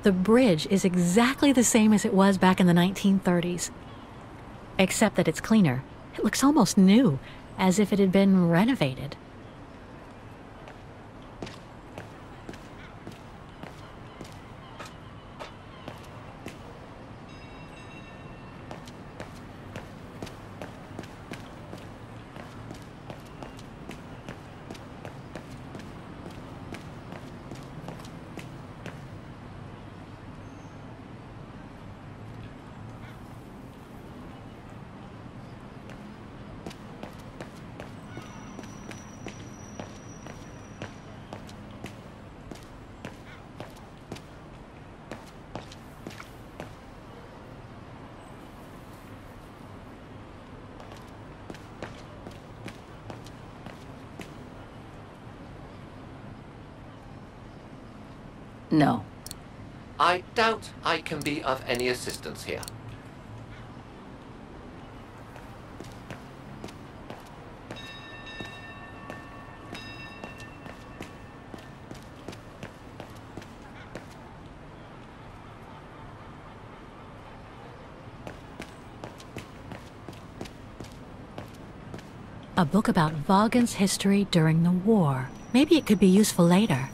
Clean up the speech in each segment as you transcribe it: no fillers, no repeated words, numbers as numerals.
The bridge is exactly the same as it was back in the 1930s. Except that it's cleaner. It looks almost new, as if it had been renovated. No. I doubt I can be of any assistance here. A book about Vaughan's history during the war. Maybe it could be useful later.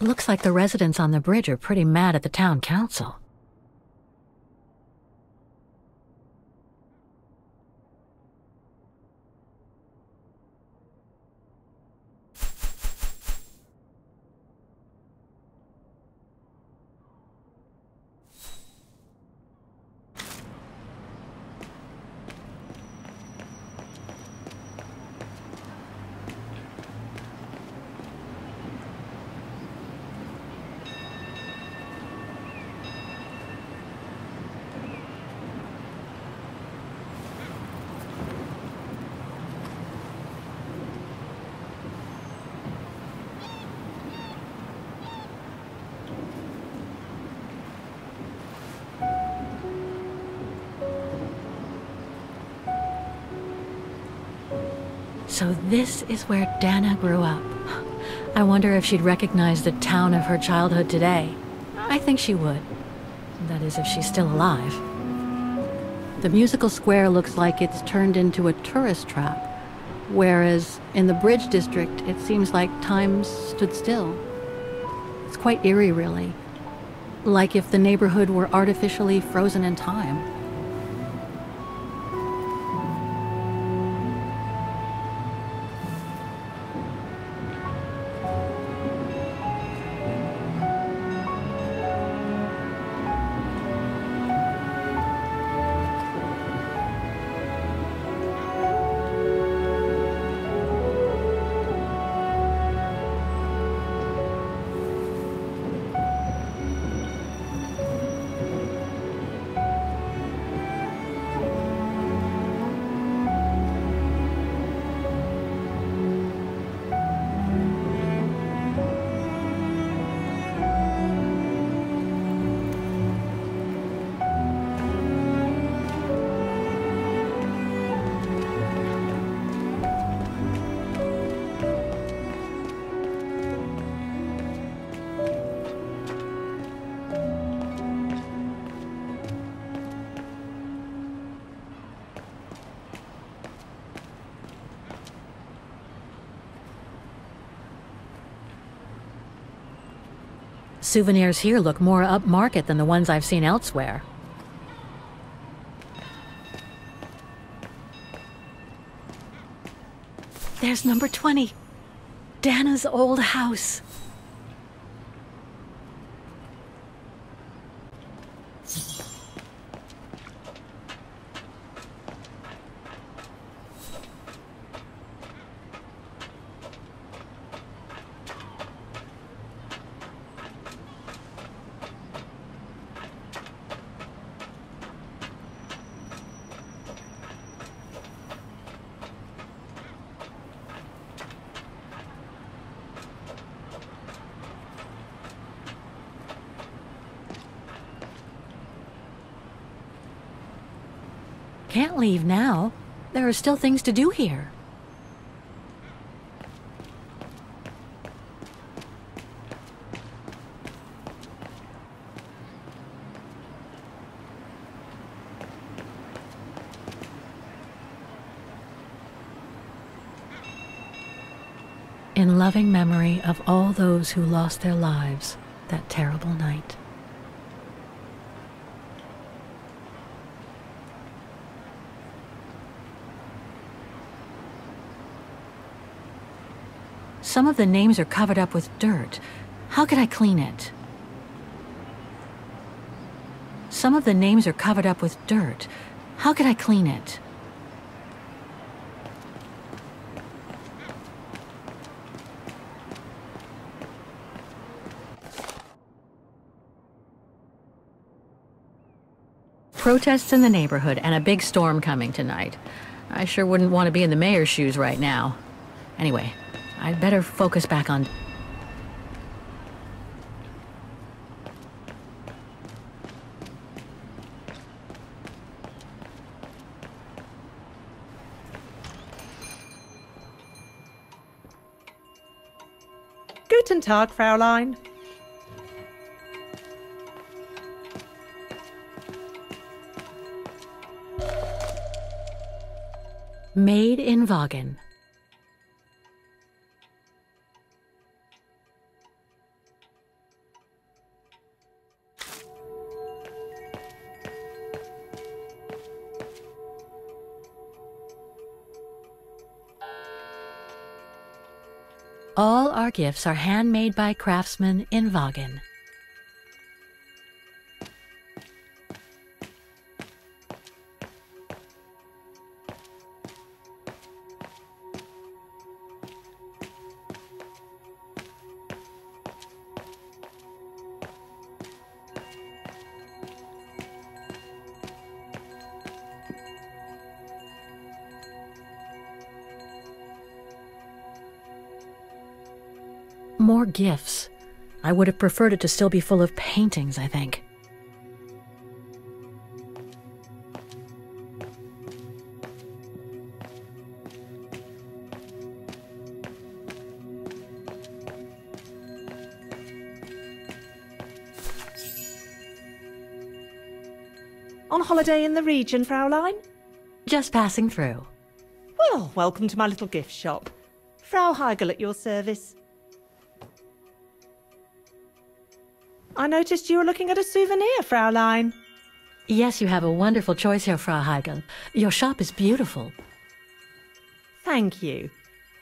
Looks like the residents on the bridge are pretty mad at the town council. So this is where Dana grew up. I wonder if she'd recognize the town of her childhood today. I think she would. That is, if she's still alive. The musical square looks like it's turned into a tourist trap, whereas in the Bridge District, it seems like time stood still. It's quite eerie, really. Like if the neighborhood were artificially frozen in time. Souvenirs here look more upmarket than the ones I've seen elsewhere. There's number 20. Dana's old house. Can't leave now. There are still things to do here. In loving memory of all those who lost their lives that terrible night. Some of the names are covered up with dirt. How could I clean it? Some of the names are covered up with dirt. How could I clean it? Protests in the neighborhood and a big storm coming tonight. I sure wouldn't want to be in the mayor's shoes right now. Anyway, I'd better focus back on... Guten Tag, Fräulein. Made in Vagen. All our gifts are handmade by craftsmen in Vagen. More gifts. I would have preferred it to still be full of paintings, I think. On holiday in the region, Fräulein? Just passing through. Well, welcome to my little gift shop. Frau Heigl at your service. I noticed you were looking at a souvenir, Fräulein. Yes, you have a wonderful choice here, Frau Heigl. Your shop is beautiful. Thank you.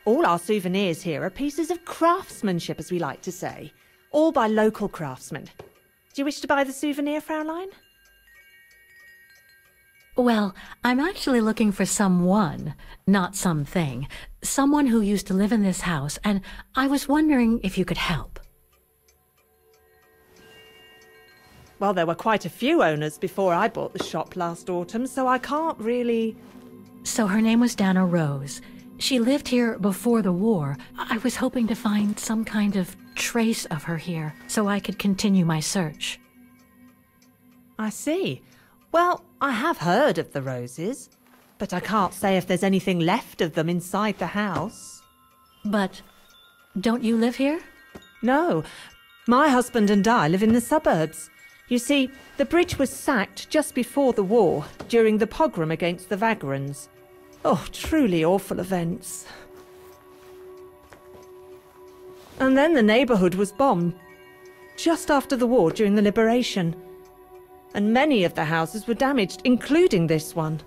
All our souvenirs here are pieces of craftsmanship, as we like to say. All by local craftsmen. Do you wish to buy the souvenir, Fräulein? Well, I'm actually looking for someone, not something. Someone who used to live in this house, and I was wondering if you could help. Well, there were quite a few owners before I bought the shop last autumn, so I can't really... So her name was Dana Rose. She lived here before the war. I was hoping to find some kind of trace of her here, so I could continue my search. I see. Well, I have heard of the Roses, but I can't say if there's anything left of them inside the house. But don't you live here? No. My husband and I live in the suburbs. You see, the bridge was sacked just before the war, during the pogrom against the Vagrants. Oh, truly awful events. And then the neighbourhood was bombed, just after the war during the liberation. And many of the houses were damaged, including this one.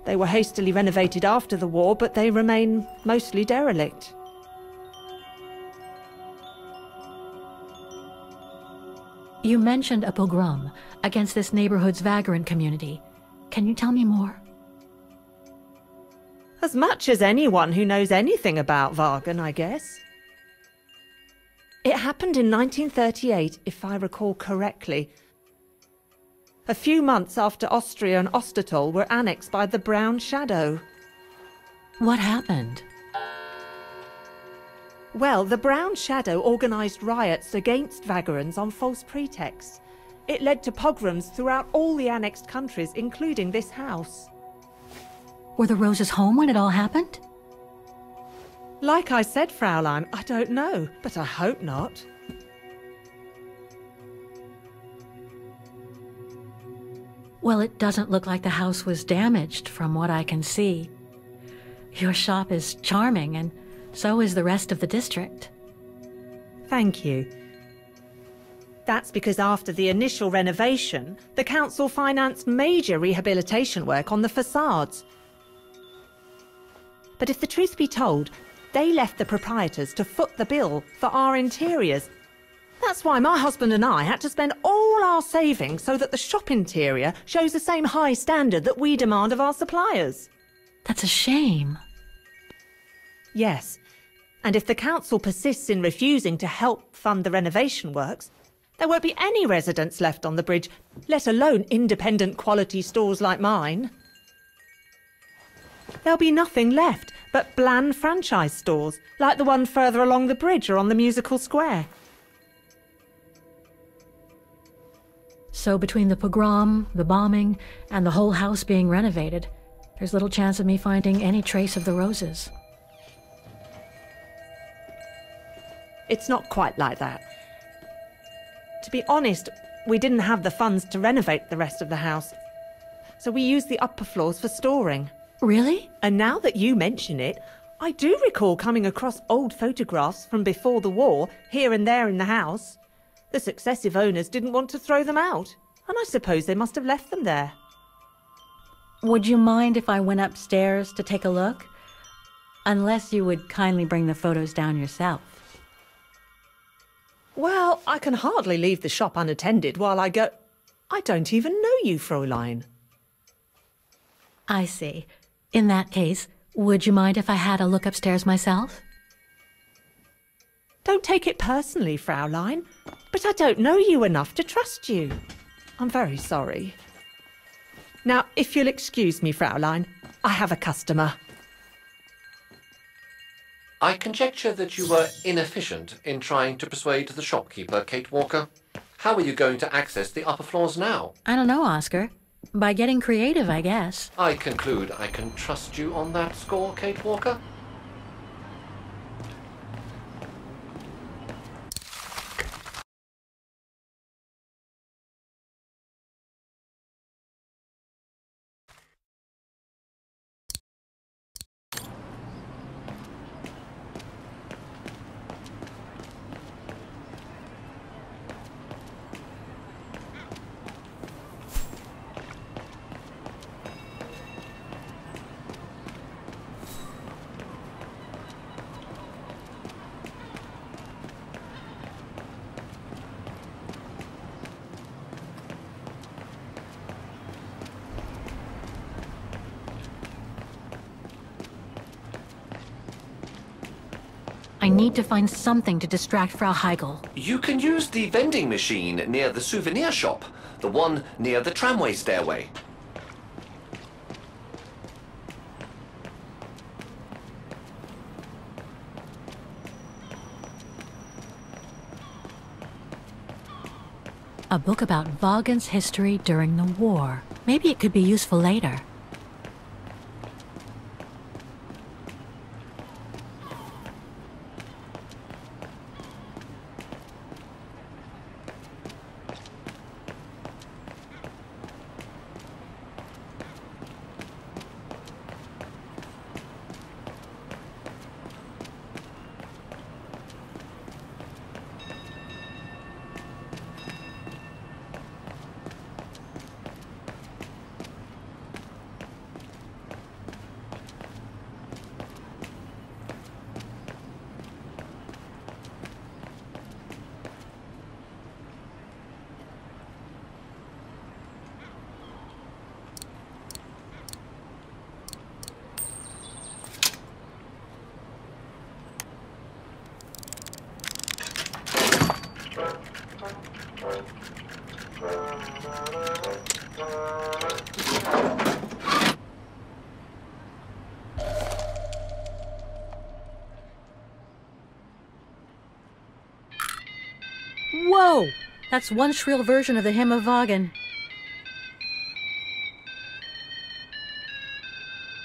They were hastily renovated after the war, but they remain mostly derelict. You mentioned a pogrom against this neighborhood's vagrant community. Can you tell me more? As much as anyone who knows anything about Vagen, I guess. It happened in 1938, if I recall correctly. A few months after Austria and Ostertal were annexed by the Brown Shadow. What happened? Well, the Brown Shadow organised riots against Vagrants on false pretexts. It led to pogroms throughout all the annexed countries, including this house. Were the Roses home when it all happened? Like I said, Fraulein, I don't know, but I hope not. Well, it doesn't look like the house was damaged from what I can see. Your shop is charming, and so is the rest of the district. Thank you. That's because after the initial renovation, the council financed major rehabilitation work on the facades. But if the truth be told, they left the proprietors to foot the bill for our interiors. That's why my husband and I had to spend all our savings so that the shop interior shows the same high standard that we demand of our suppliers. That's a shame. Yes, and if the council persists in refusing to help fund the renovation works, there won't be any residents left on the bridge, let alone independent quality stores like mine. There'll be nothing left but bland franchise stores, like the one further along the bridge or on the musical square. So between the pogrom, the bombing, and the whole house being renovated, there's little chance of me finding any trace of the Roses. It's not quite like that. To be honest, we didn't have the funds to renovate the rest of the house, so we used the upper floors for storing. Really? And now that you mention it, I do recall coming across old photographs from before the war, here and there in the house. The successive owners didn't want to throw them out, and I suppose they must have left them there. Would you mind if I went upstairs to take a look? Unless you would kindly bring the photos down yourself. Well, I can hardly leave the shop unattended while I go... I don't even know you, Fräulein. I see. In that case, would you mind if I had a look upstairs myself? Don't take it personally, Fräulein, but I don't know you enough to trust you. I'm very sorry. Now, if you'll excuse me, Fräulein, I have a customer. I conjecture that you were inefficient in trying to persuade the shopkeeper, Kate Walker. How are you going to access the upper floors now? I don't know, Oscar. By getting creative, I guess. I conclude I can trust you on that score, Kate Walker? I need to find something to distract Frau Heigl. You can use the vending machine near the souvenir shop, the one near the tramway stairway. A book about Vaughan's history during the war. Maybe it could be useful later. Whoa! That's one shrill version of the Hymn of Vaughan.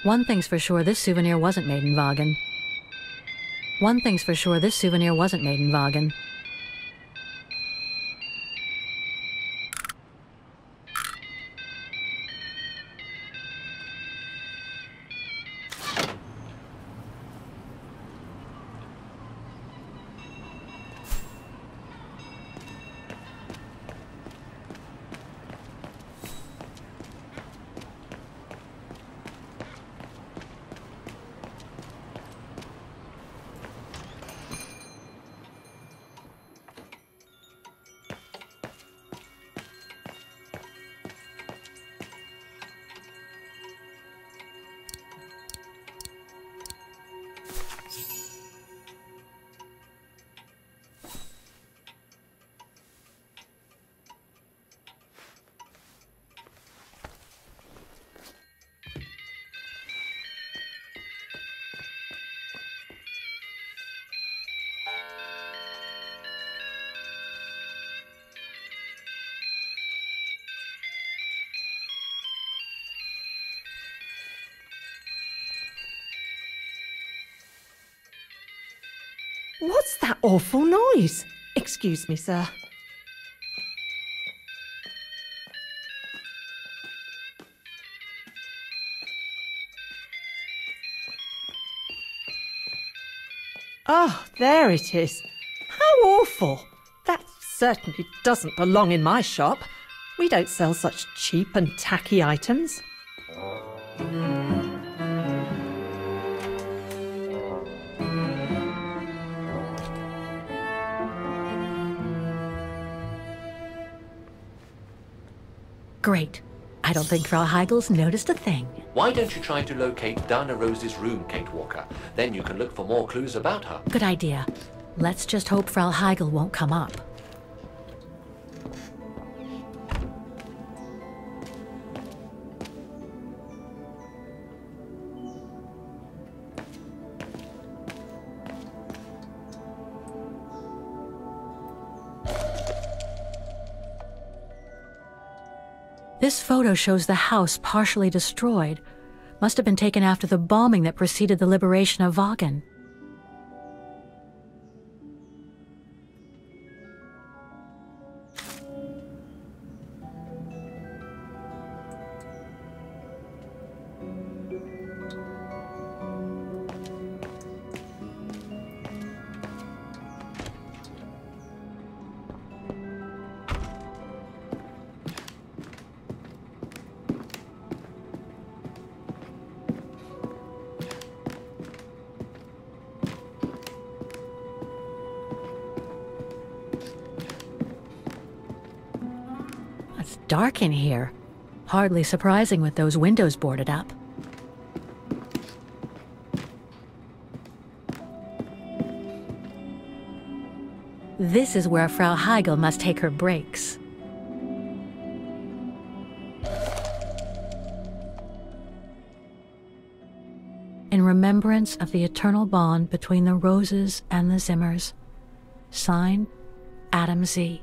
One thing's for sure, this souvenir wasn't made in Wagen. One thing's for sure, this souvenir wasn't made in Wagen. What's that awful noise? Excuse me, sir. Oh, there it is. How awful. That certainly doesn't belong in my shop. We don't sell such cheap and tacky items. Great. I don't think Frau Heigel's noticed a thing. Why don't you try to locate Dana Rose's room, Kate Walker? Then you can look for more clues about her. Good idea. Let's just hope Frau Heigel won't come up. This photo shows the house partially destroyed. Must have been taken after the bombing that preceded the liberation of Wagen. It's dark in here. Hardly surprising with those windows boarded up. This is where Frau Heigel must take her breaks. In remembrance of the eternal bond between the Roses and the Zimmers. Signed, Adam Z.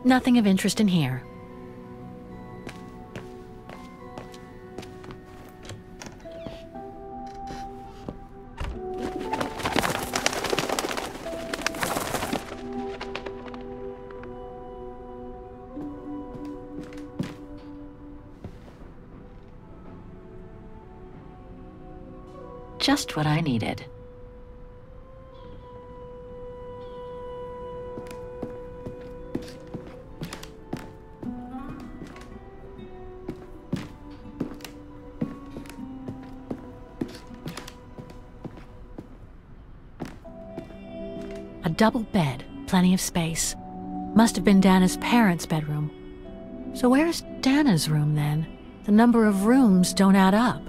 Nothing of interest in here. Just what I needed. A double bed, plenty of space. Must have been Dana's parents' bedroom. So where's Dana's room then? The number of rooms don't add up.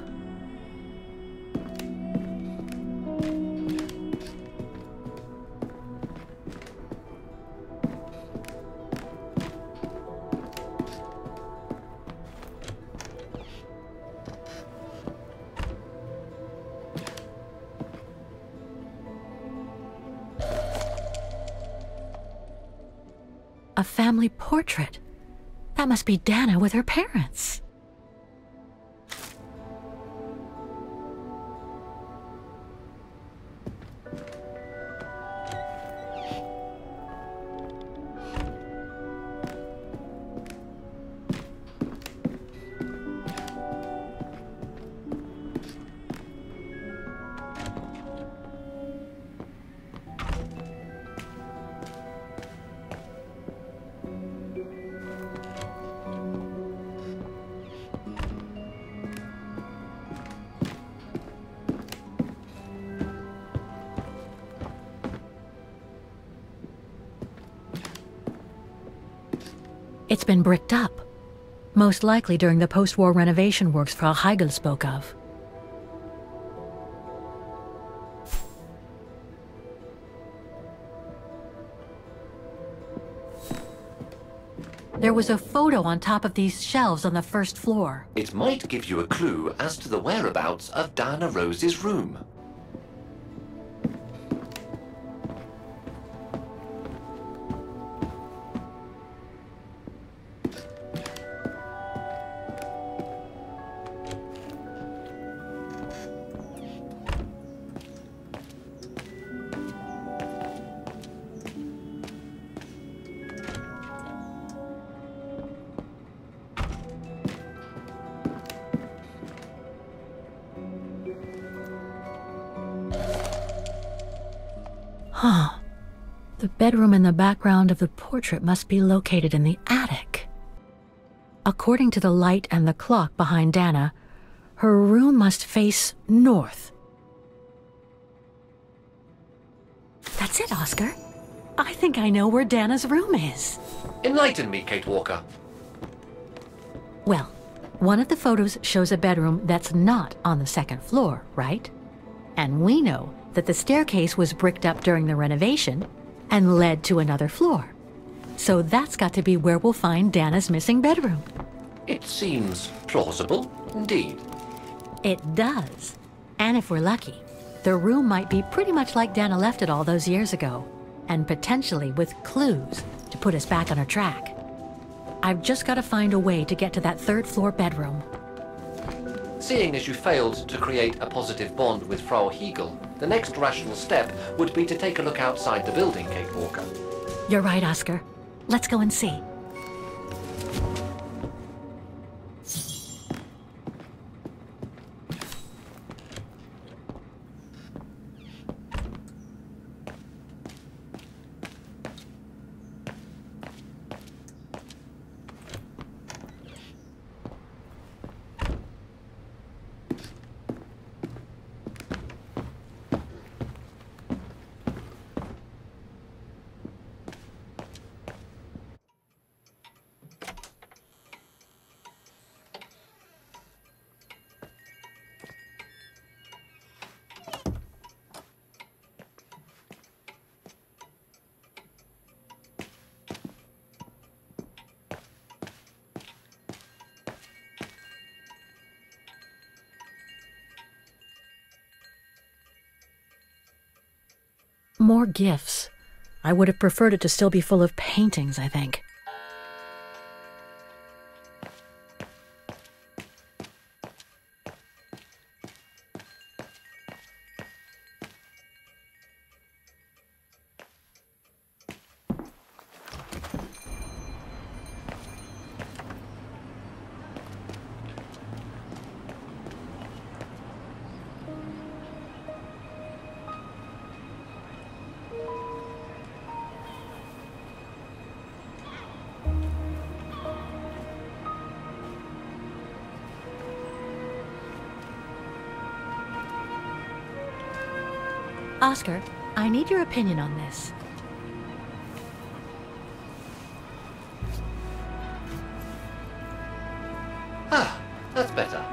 A family portrait. That must be Dana with her parents. It's been bricked up, most likely during the post-war renovation works Frau Heigl spoke of. There was a photo on top of these shelves on the first floor. It might give you a clue as to the whereabouts of Diana Rose's room. Huh. The bedroom in the background of the portrait must be located in the attic. According to the light and the clock behind Dana, her room must face north. That's it, Oscar. I think I know where Dana's room is. Enlighten me, Kate Walker. Well, one of the photos shows a bedroom that's not on the second floor, right? And we know that the staircase was bricked up during the renovation and led to another floor. So that's got to be where we'll find Dana's missing bedroom. It seems plausible, indeed. It does. And if we're lucky, the room might be pretty much like Dana left it all those years ago, and potentially with clues to put us back on our track. I've just got to find a way to get to that third floor bedroom. Seeing as you failed to create a positive bond with Frau Heigl, the next rational step would be to take a look outside the building, Kate Walker. You're right, Oscar. Let's go and see. More gifts. I would have preferred it to still be full of paintings, I think. Oscar, I need your opinion on this. Ah, that's better.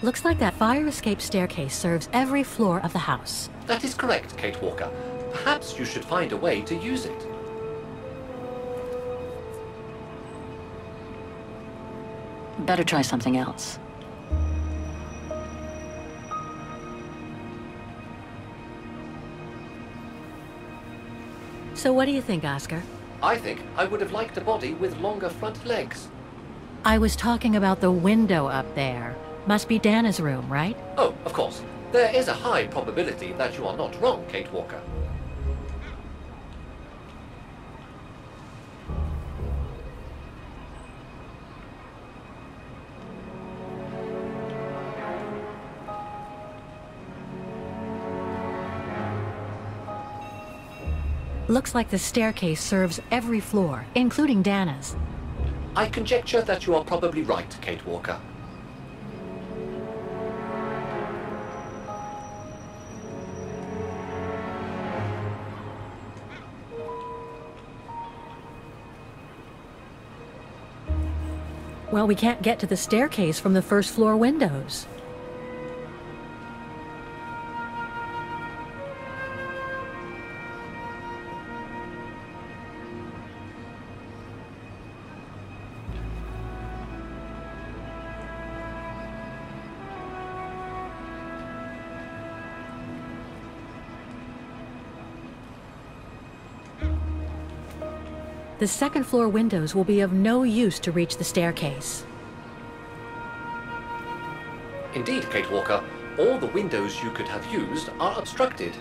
Looks like that fire escape staircase serves every floor of the house. That is correct, Kate Walker. Perhaps you should find a way to use it. Better try something else. So what do you think, Oscar? I think I would have liked a body with longer front legs. I was talking about the window up there. Must be Dana's room, right? Oh, of course. There is a high probability that you are not wrong, Kate Walker. Looks like the staircase serves every floor, including Dana's. I conjecture that you are probably right, Kate Walker. Well, we can't get to the staircase from the first floor windows. The second floor windows will be of no use to reach the staircase. Indeed, Kate Walker, all the windows you could have used are obstructed.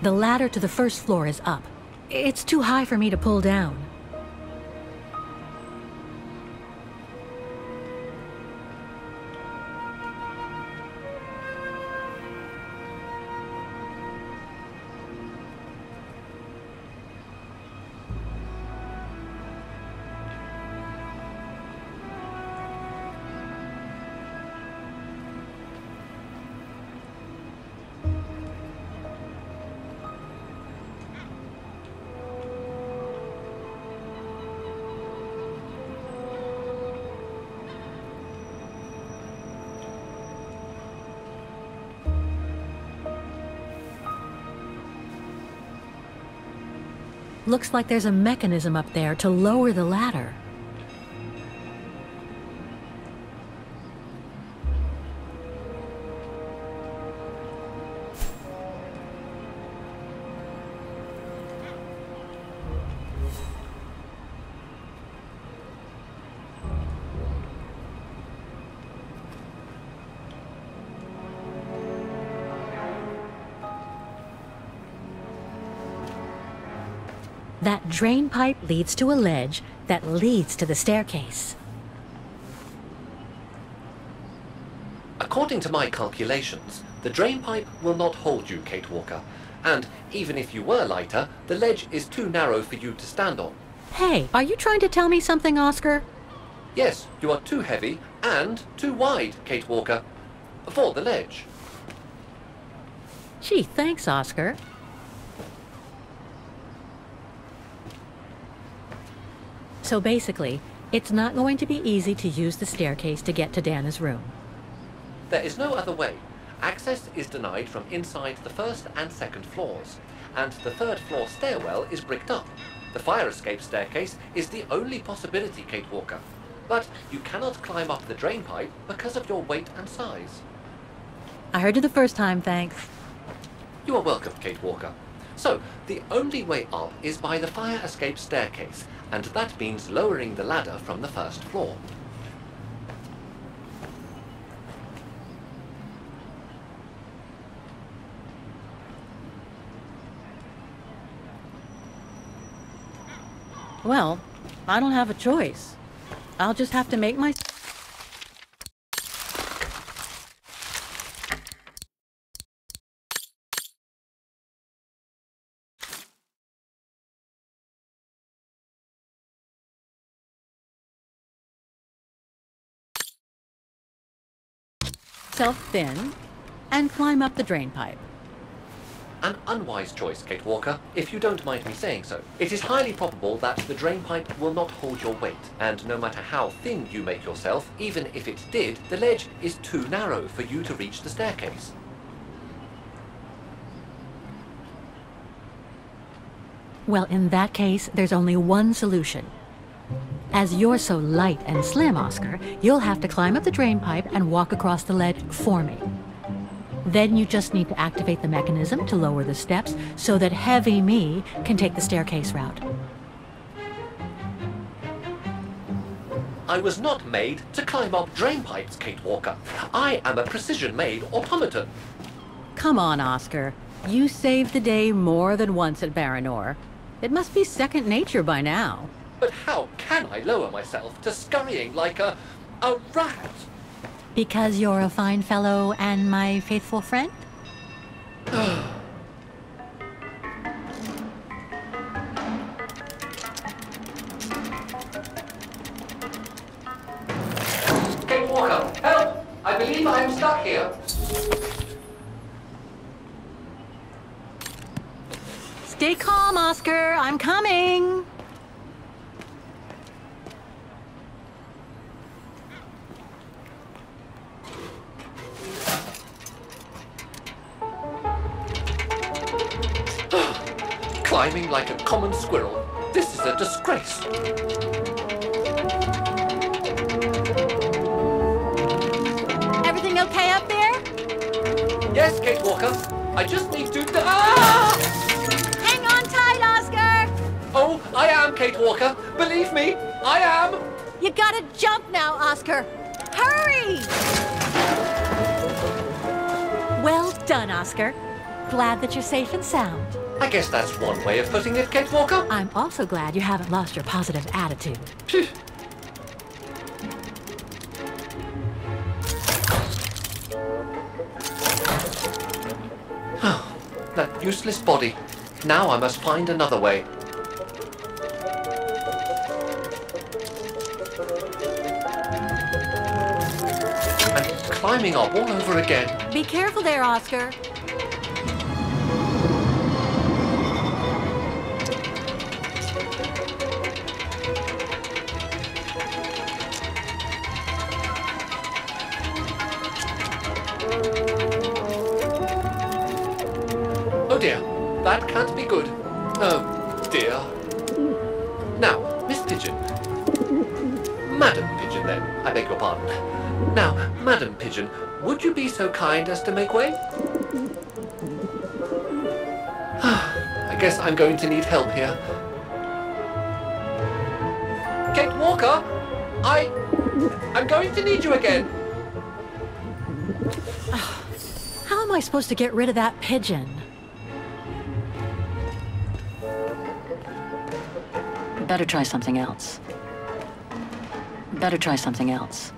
The ladder to the first floor is up. It's too high for me to pull down. Looks like there's a mechanism up there to lower the ladder. That drain pipe leads to a ledge that leads to the staircase. According to my calculations, the drain pipe will not hold you, Kate Walker. And even if you were lighter, the ledge is too narrow for you to stand on. Hey, are you trying to tell me something, Oscar? Yes, you are too heavy and too wide, Kate Walker, for the ledge. Gee, thanks, Oscar. So basically, it's not going to be easy to use the staircase to get to Dana's room. There is no other way. Access is denied from inside the first and second floors, and the third floor stairwell is bricked up. The fire escape staircase is the only possibility, Kate Walker. But you cannot climb up the drain pipe because of your weight and size. I heard you the first time, thanks. You are welcome, Kate Walker. So, the only way up is by the fire escape staircase, and that means lowering the ladder from the first floor. Well, I don't have a choice. I'll just have to make my... self thin and climb up the drain pipe. An unwise choice, Kate Walker, if you don't mind me saying so. It is highly probable that the drain pipe will not hold your weight, and no matter how thin you make yourself, even if it did, the ledge is too narrow for you to reach the staircase. Well, in that case, there's only one solution. As you're so light and slim, Oscar, you'll have to climb up the drain pipe and walk across the ledge for me. Then you just need to activate the mechanism to lower the steps so that heavy me can take the staircase route. I was not made to climb up drain pipes, Kate Walker. I am a precision-made automaton. Come on, Oscar. You saved the day more than once at Baranor. It must be second nature by now. But how can I lower myself to scurrying like a rat? Because you're a fine fellow and my faithful friend? Kate Walker, help! I believe I am stuck here. Stay calm, Oscar. I'm coming. Climbing like a common squirrel. This is a disgrace. Everything okay up there? Yes, Kate Walker. I just need to... Ah! Hang on tight, Oscar! Oh, I am Kate Walker. Believe me, I am. You gotta jump now, Oscar. Hurry! Well done, Oscar. Glad that you're safe and sound. I guess that's one way of putting it, Kate Walker. I'm also glad you haven't lost your positive attitude. That useless body. Now I must find another way. I'm climbing up all over again. Be careful there, Oscar. Oh dear, that can't be good. Oh dear. Now, Miss Pigeon. Madam Pigeon then, I beg your pardon. Now, Madam Pigeon, would you be so kind as to make way? I guess I'm going to need help here. Kate Walker, I'm going to need you again. How am I supposed to get rid of that pigeon? Better try something else. Better try something else.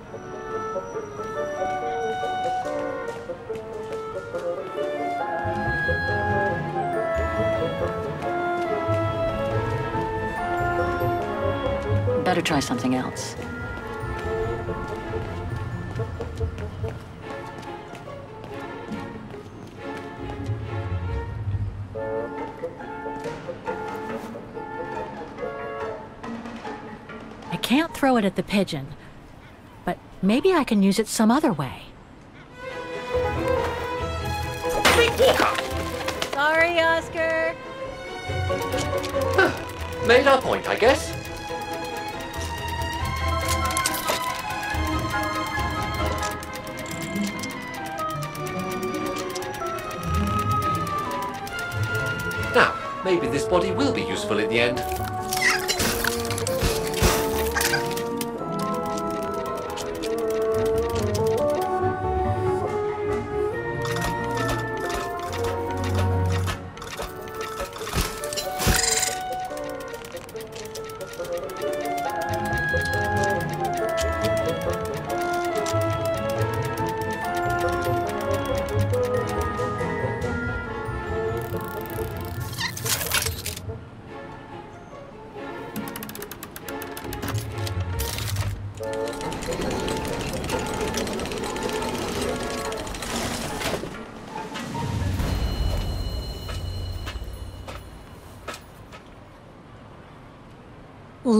Better try something else. I can't throw it at the pigeon, but maybe I can use it some other way. Kate Walker! Sorry, Oscar. Made our point, I guess. Now, maybe this body will be useful in the end.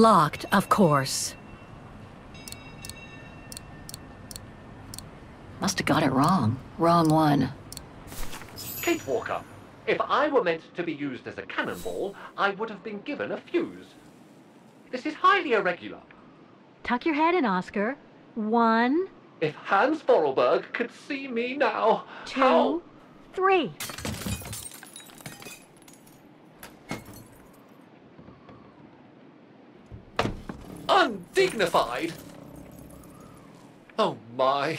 locked, of course. Must have got it wrong. Wrong one. Kate Walker, if I were meant to be used as a cannonball, I would have been given a fuse. This is highly irregular. Tuck your head in, Oscar. 1, If Hans Vorarlberg could see me now, 2, how... 3. Undignified! Oh my.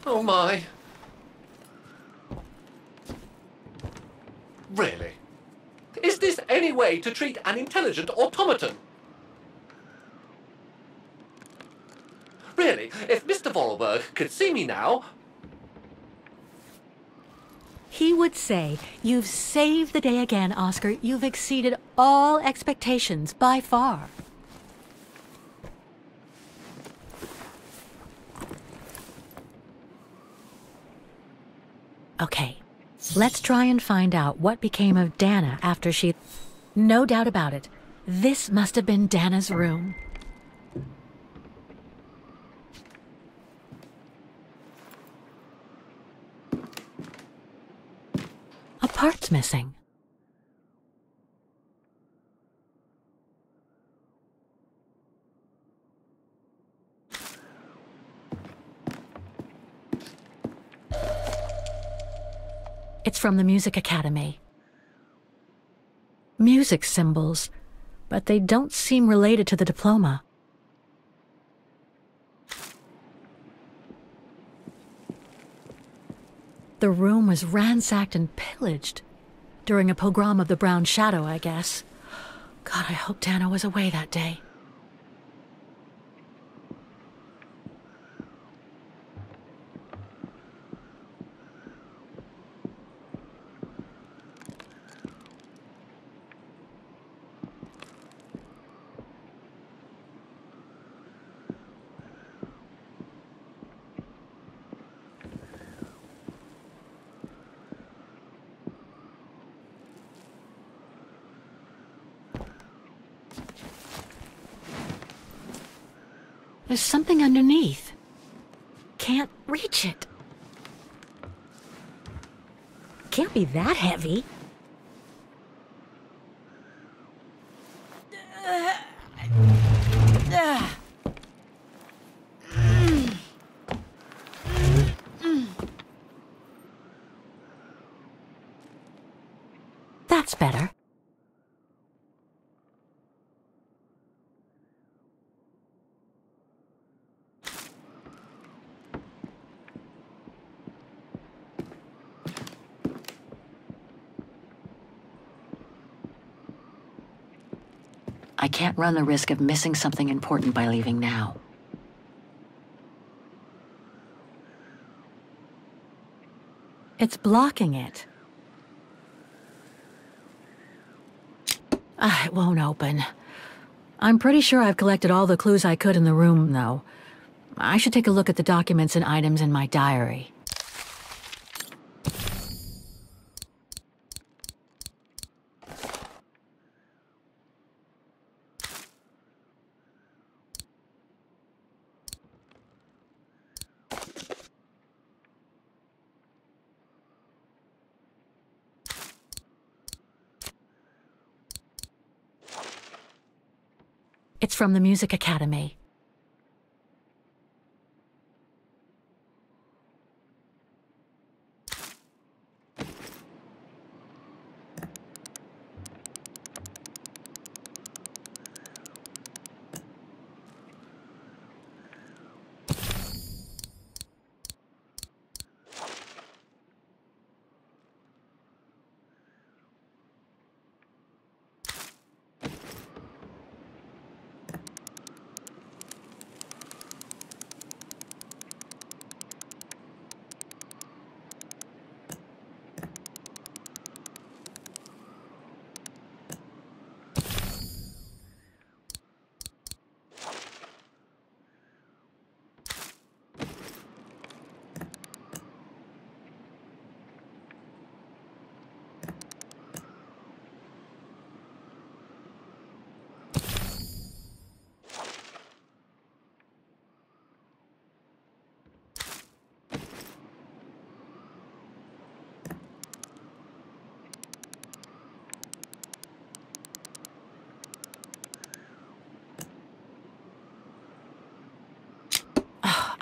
Oh my. Really? Is this any way to treat an intelligent automaton? Really, if Mr. Vorarlberg could see me now... He would say, "You've saved the day again, Oscar. You've exceeded all expectations by far." Okay, let's try and find out what became of Dana after she... No doubt about it. This must have been Dana's room. A part's missing. It's from the Music Academy. Music symbols, but they don't seem related to the diploma. The room was ransacked and pillaged during a pogrom of the Brown Shadow, I guess. God, I hope Dana was away that day. There's something underneath. Can't reach it. Can't be that heavy. That's better. I can't run the risk of missing something important by leaving now. It's blocking it. It won't open. I'm pretty sure I've collected all the clues I could in the room, though. I should take a look at the documents and items in my diary. It's from the Music Academy.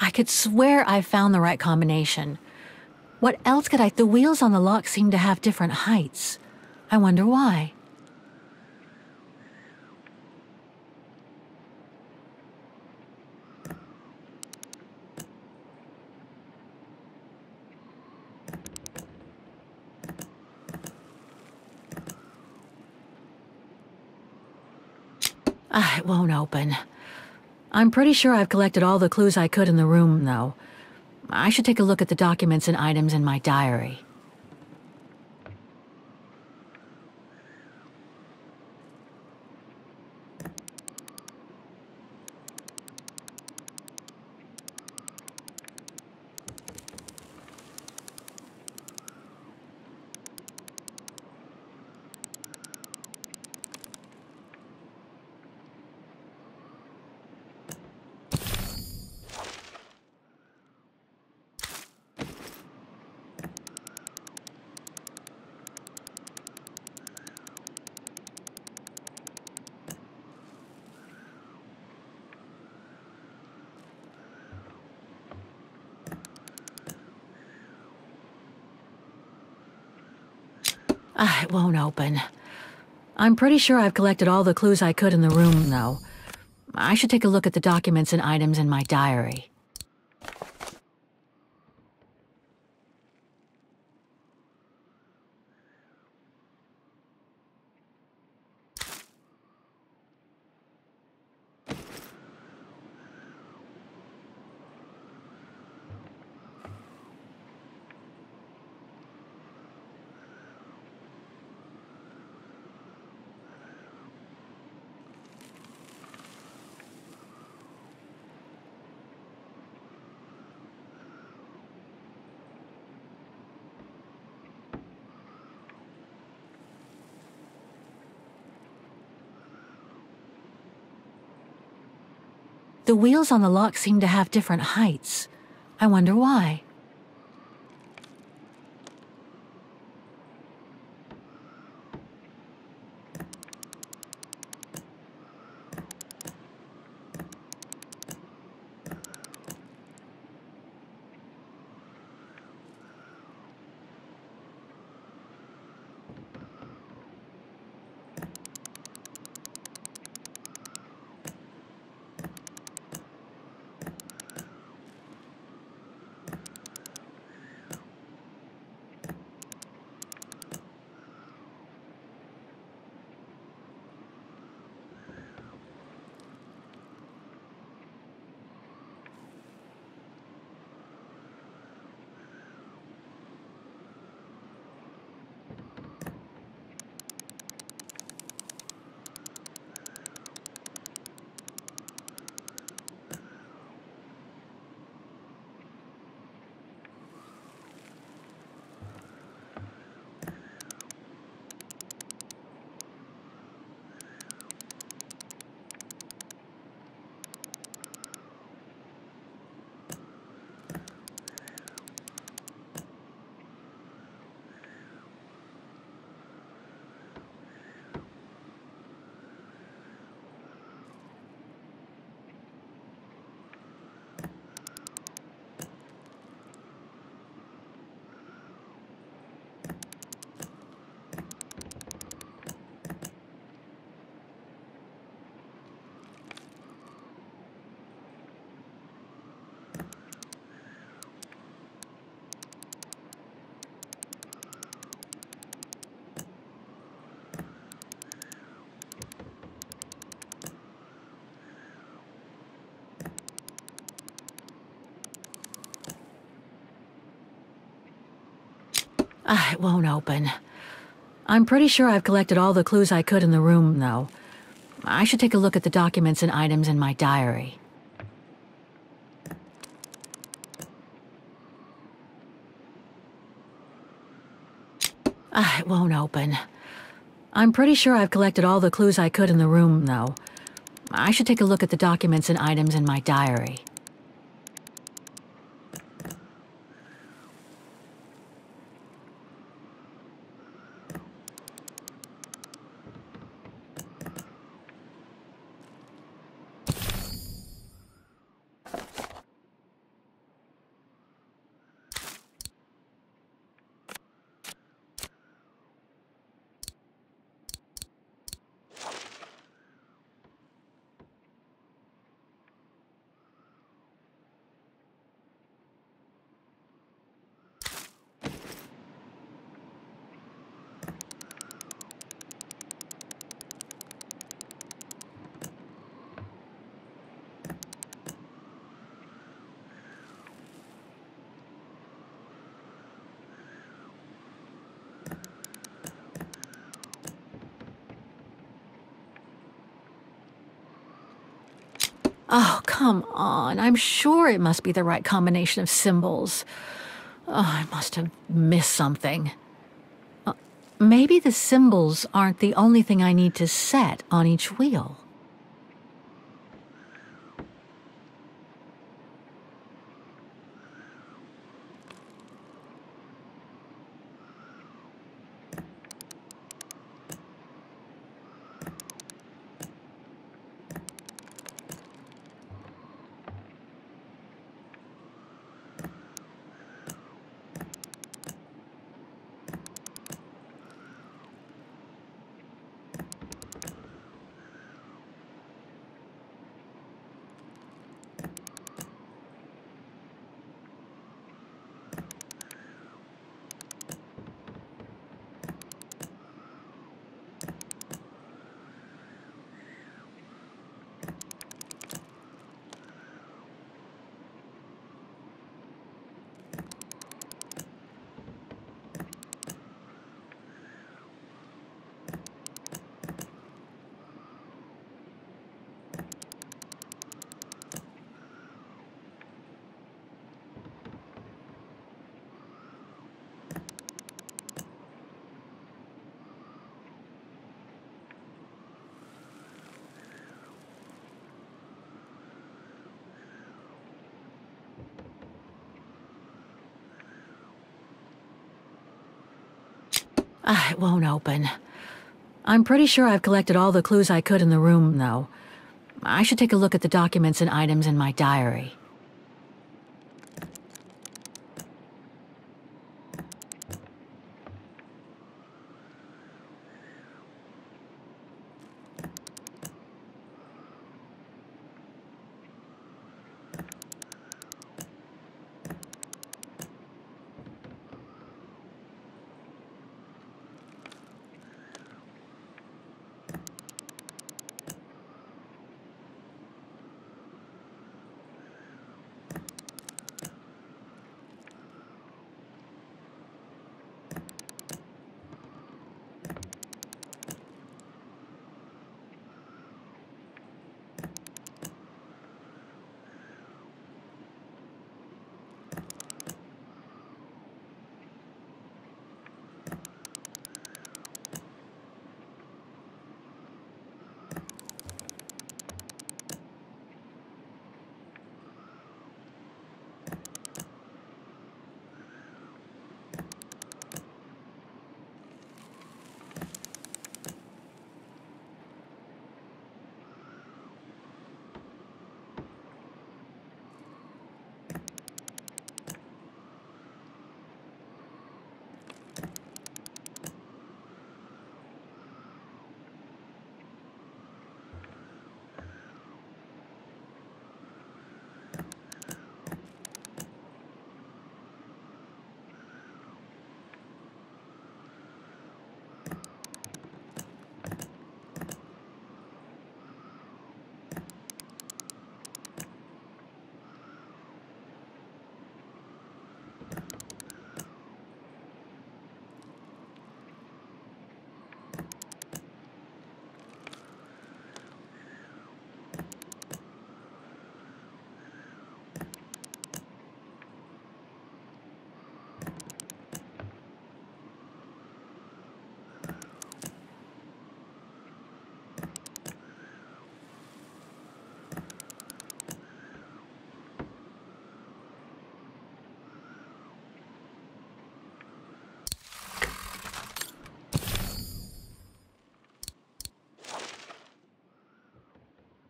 I could swear I found the right combination. What else could I... The wheels on the lock seem to have different heights. I wonder why. It won't open. I'm pretty sure I've collected all the clues I could in the room, though. I should take a look at the documents and items in my diary. It won't open. I'm pretty sure I've collected all the clues I could in the room, though. I should take a look at the documents and items in my diary. The wheels on the lock seem to have different heights. I wonder why. It won't open. I'm pretty sure I've collected all the clues I could in the room, though. I should take a look at the documents and items in my diary. It won't open. I'm pretty sure I've collected all the clues I could in the room, though. I should take a look at the documents and items in my diary. Oh, come on. I'm sure it must be the right combination of symbols. Oh, I must have missed something. Maybe the symbols aren't the only thing I need to set on each wheel. It won't open. I'm pretty sure I've collected all the clues I could in the room, though. I should take a look at the documents and items in my diary.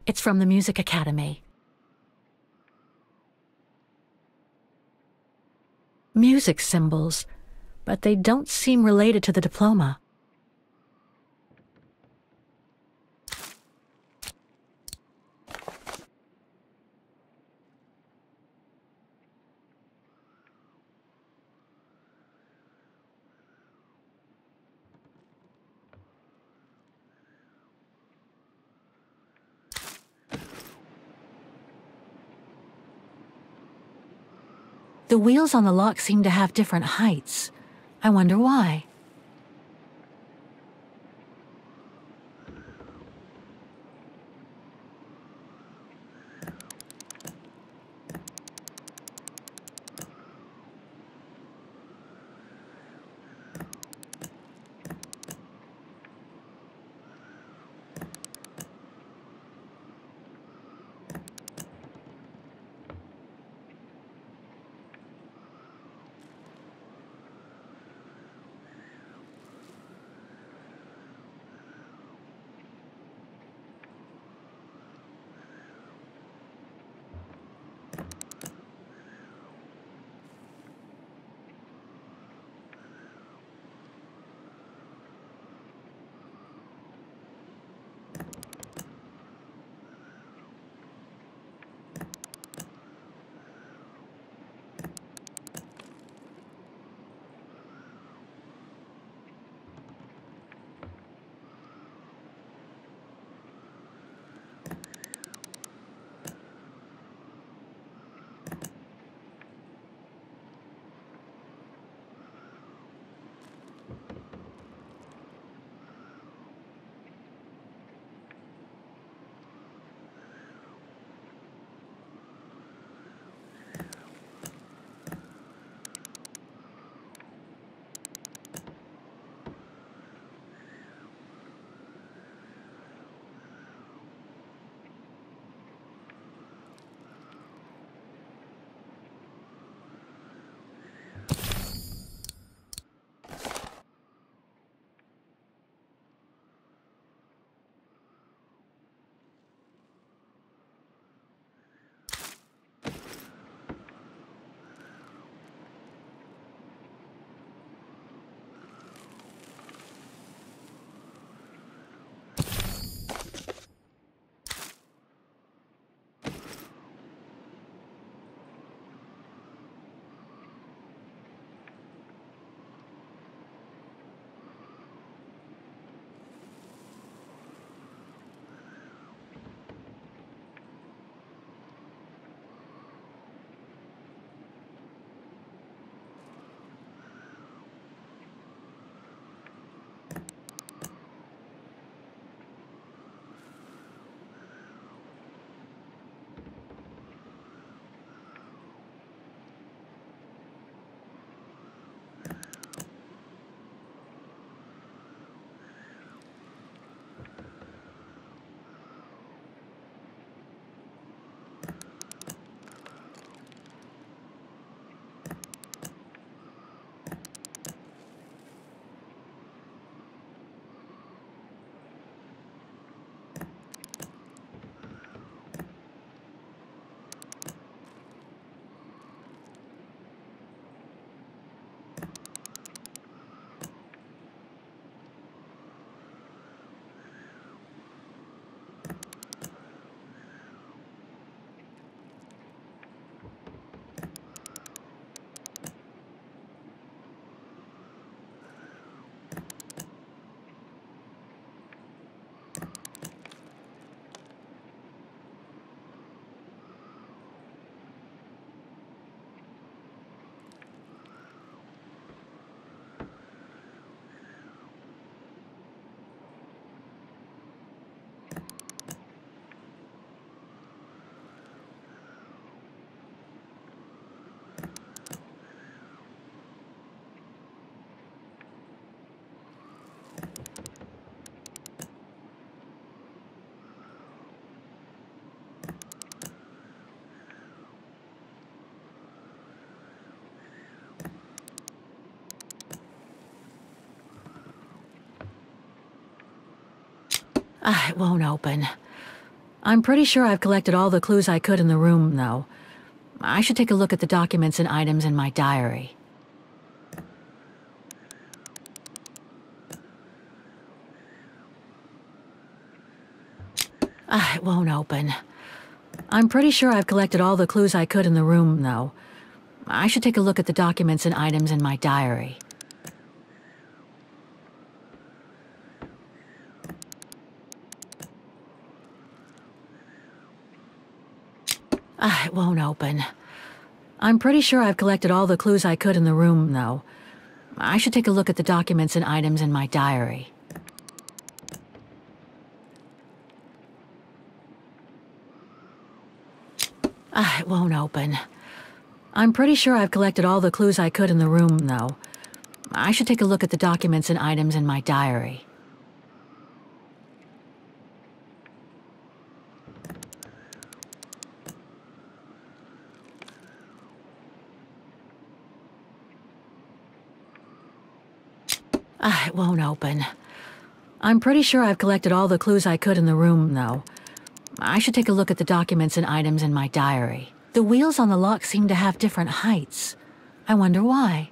It's from the Music Academy. Music symbols, but they don't seem related to the diploma. The wheels on the lock seem to have different heights. I wonder why. It won't open. I'm pretty sure I've collected all the clues I could in the room, though. I should take a look at the documents and items in my diary. It won't open. I'm pretty sure I've collected all the clues I could in the room, though. I should take a look at the documents and items in my diary. It won't open. I'm pretty sure I've collected all the clues I could in the room, though. I should take a look at the documents and items in my diary. It won't open. I'm pretty sure I've collected all the clues I could in the room, though. I should take a look at the documents and items in my diary. It won't open. I'm pretty sure I've collected all the clues I could in the room, though. I should take a look at the documents and items in my diary. The wheels on the lock seem to have different heights. I wonder why.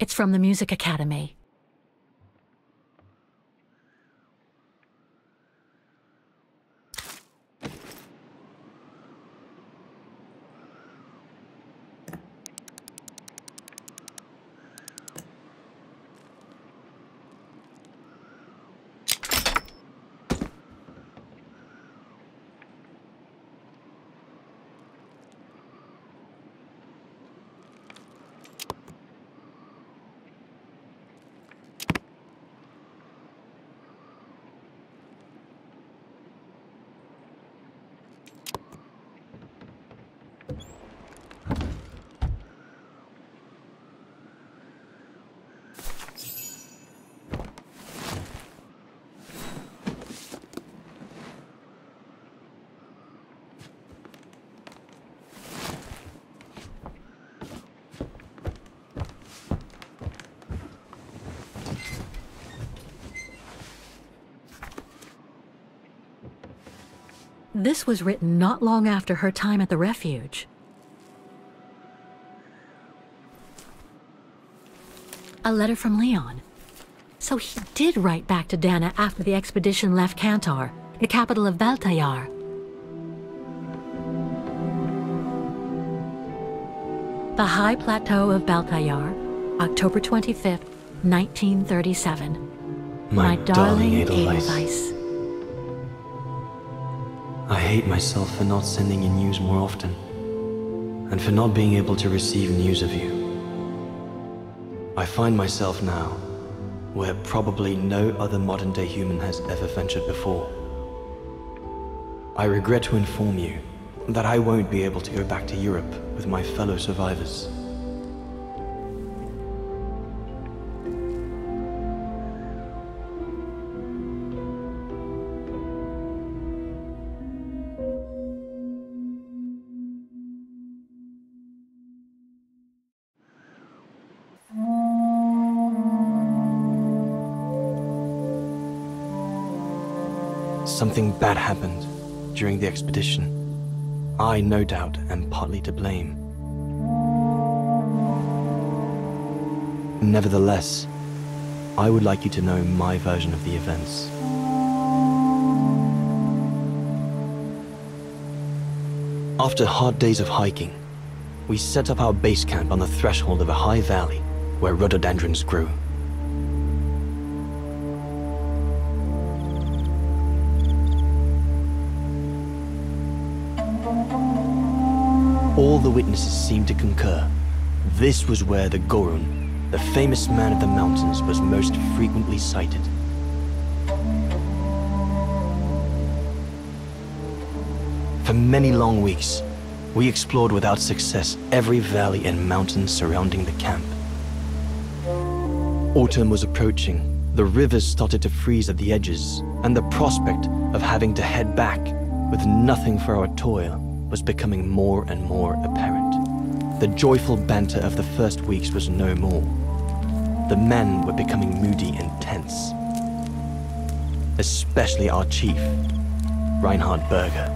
It's from the Music Academy. This was written not long after her time at the refuge. A letter from Leon. So he did write back to Dana after the expedition left Kantar, the capital of Baltayar. The High Plateau of Baltayar, October 25th, 1937. My darling Edelweiss. I hate myself for not sending you news more often, and for not being able to receive news of you. I find myself now where probably no other modern-day human has ever ventured before. I regret to inform you that I won't be able to go back to Europe with my fellow survivors. Something bad happened during the expedition. I, no doubt, am partly to blame. Nevertheless, I would like you to know my version of the events. After hard days of hiking, we set up our base camp on the threshold of a high valley where rhododendrons grew. All the witnesses seemed to concur. This was where the Gorun, the famous man of the mountains, was most frequently sighted. For many long weeks, we explored without success every valley and mountain surrounding the camp. Autumn was approaching, the rivers started to freeze at the edges, and the prospect of having to head back with nothing for our toil was becoming more and more apparent. The joyful banter of the first weeks was no more. The men were becoming moody and tense. Especially our chief, Reinhard Berger.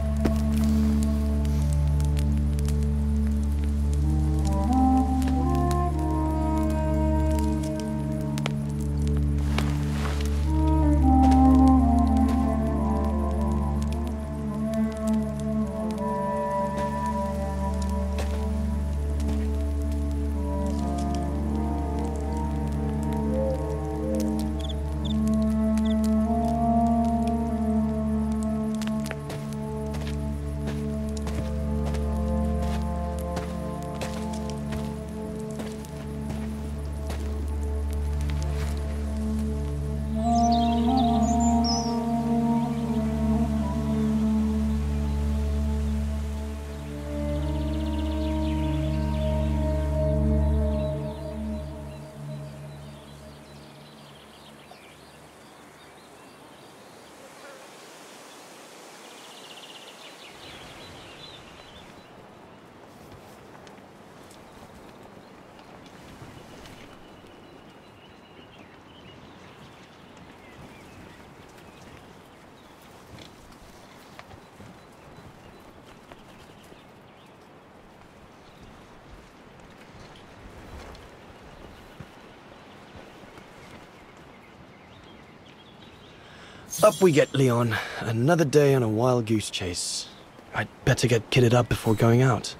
Up we get, Leon. Another day on a wild goose chase. I'd better get kitted up before going out.